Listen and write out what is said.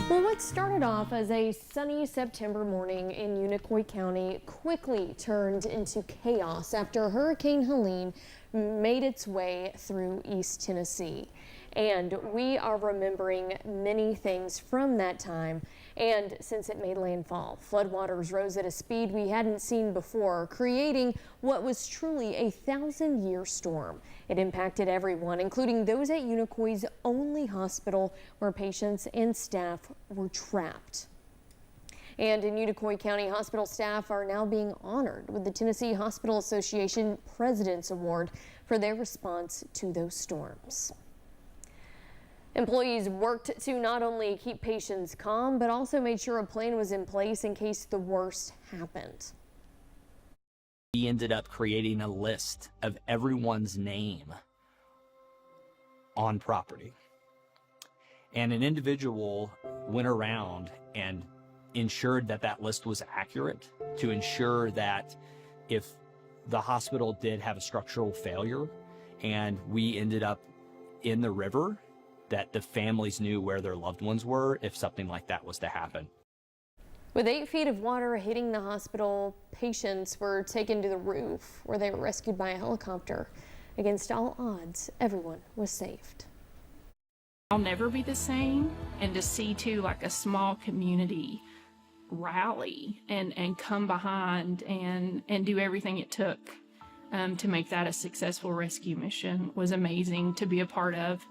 Well, what started off as a sunny September morning in Unicoi County quickly turned into chaos after Hurricane Helene made its way through East Tennessee. And we are remembering many things from that time. And since it made landfall, floodwaters rose at a speed we hadn't seen before, creating what was truly a 1,000-year storm. It impacted everyone, including those at Unicoi's only hospital where patients and staff were trapped. And in Unicoi County Hospital, staff are now being honored with the Tennessee Hospital Association President's Award for their response to those storms. Employees worked to not only keep patients calm, but also made sure a plan was in place in case the worst happened. We ended up creating a list of everyone's name on property. And an individual went around and ensured that that list was accurate to ensure that if the hospital did have a structural failure and we ended up in the river, that the families knew where their loved ones were if something like that was to happen. With 8 feet of water hitting the hospital, patients were taken to the roof where they were rescued by a helicopter. Against all odds, everyone was saved. I'll never be the same, and to see too like a small community rally and come behind and do everything it took to make that a successful rescue mission was amazing to be a part of.